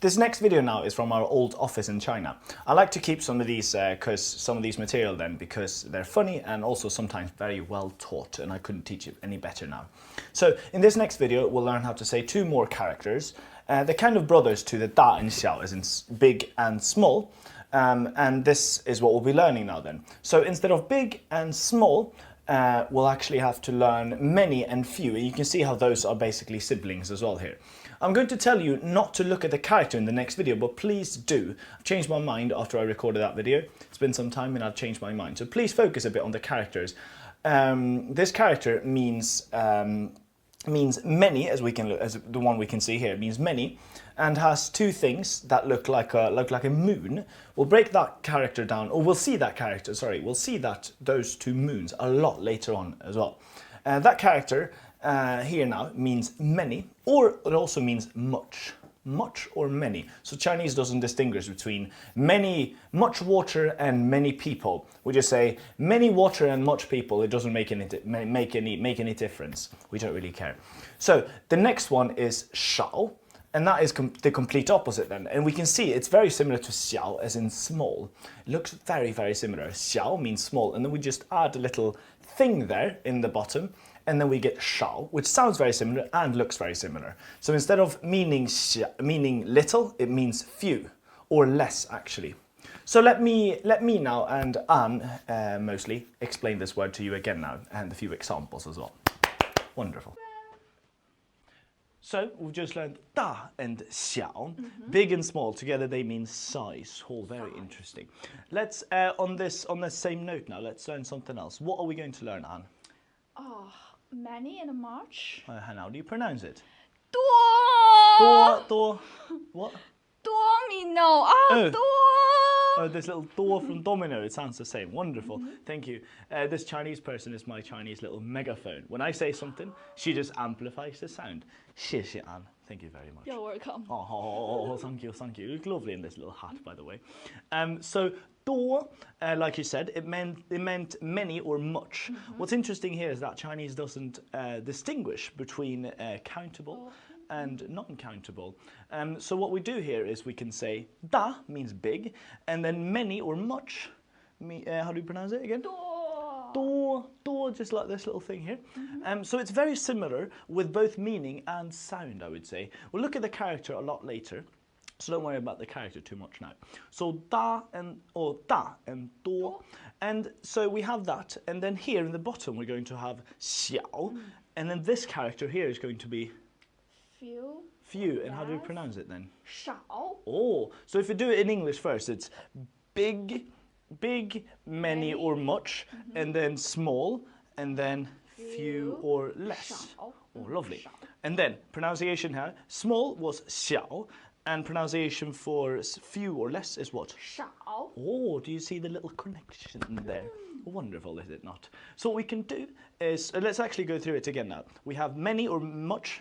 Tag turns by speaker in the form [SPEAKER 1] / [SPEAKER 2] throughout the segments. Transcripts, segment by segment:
[SPEAKER 1] This next video now is from our old office in China. I like to keep some of these material because they're funny and also sometimes very well taught, and I couldn't teach it any better now. So in this next video, we'll learn how to say two more characters. They're kind of brothers to the da and xiao, as in big and small. And this is what we'll be learning now then. So instead of big and small, we'll actually have to learn many and few. And you can see how those are basically siblings as well here. I'm going to tell you not to look at the character in the next video, but please do. I've changed my mind after I recorded that video. It's been some time and I've changed my mind. So please focus a bit on the characters. This character means many, as the one we can see here, means many, and has two things that look like a moon. We'll break that character down, or we'll see those two moons a lot later on as well. That character here now means many, or it also means much or many. So Chinese doesn't distinguish between much water and many people. We just say many water and much people. It doesn't make any difference. We don't really care. So the next one is shao, and that is the complete opposite then. And we can see it's very similar to xiao, as in small. It looks very, very similar. Xiao means small, and then we just add a little thing there in the bottom, and then we get shao, which sounds very similar and looks very similar. So instead of meaning little, it means few, or less actually. So let me now and Anne mostly explain this word to you again now, and a few examples as well. Wonderful. So we've just learned da and xiao. Big and small together, they mean size. Oh, very interesting. Let's on the same note now. Let's learn something else. What are we going to learn, Anne?
[SPEAKER 2] Many and much.
[SPEAKER 1] How do you pronounce it?
[SPEAKER 2] 多
[SPEAKER 1] What?
[SPEAKER 2] 多 mean no.
[SPEAKER 1] Oh.
[SPEAKER 2] 多
[SPEAKER 1] Oh, this little door from Domino, it sounds the same. Wonderful. Thank you. This Chinese person is my Chinese little megaphone. When I say something, she just amplifies the sound. 谢谢 Anne. Thank you very much.
[SPEAKER 2] You're welcome.
[SPEAKER 1] Oh, thank you. You look lovely in this little hat, by the way. So, 多, like you said, it meant many or much. What's interesting here is that Chinese doesn't distinguish between countable and non-countable. So what we do here is we can say da means big, and then many or much, how do you pronounce it again? 多, just like this little thing here. So it's very similar with both meaning and sound, I would say. We'll look at the character a lot later, so don't worry about the character too much now. So da and 多, and so we have that, and then here in the bottom we're going to have xiao, and then this character here is going to be few, and how do we pronounce it then?
[SPEAKER 2] 少
[SPEAKER 1] Oh, so if you do it in English first, it's big, many or much, and then small, and then few or less.
[SPEAKER 2] 少
[SPEAKER 1] Oh, lovely. And then pronunciation here, small was xiao, and pronunciation for few or less is what?
[SPEAKER 2] 少
[SPEAKER 1] Oh, do you see the little connection there? Wonderful, is it not? So what we can do is, let's actually go through it again now. We have many or much,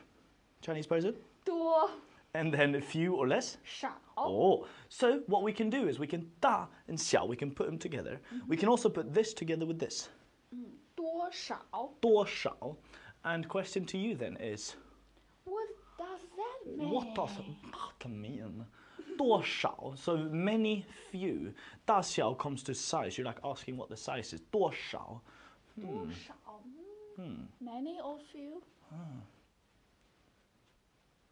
[SPEAKER 1] Chinese person,
[SPEAKER 2] 多
[SPEAKER 1] and then few or less.
[SPEAKER 2] 少
[SPEAKER 1] Oh, so what we can do is we can da and xiao, we can put them together. We can also put this together with this.
[SPEAKER 2] 多少
[SPEAKER 1] Duo shao. And question to you then is,
[SPEAKER 2] What does that mean?
[SPEAKER 1] what does that mean? Duo shao, so many, few. Da xiao comes to size. You're like asking what the size is. Duo shao.
[SPEAKER 2] 多少 Many or few?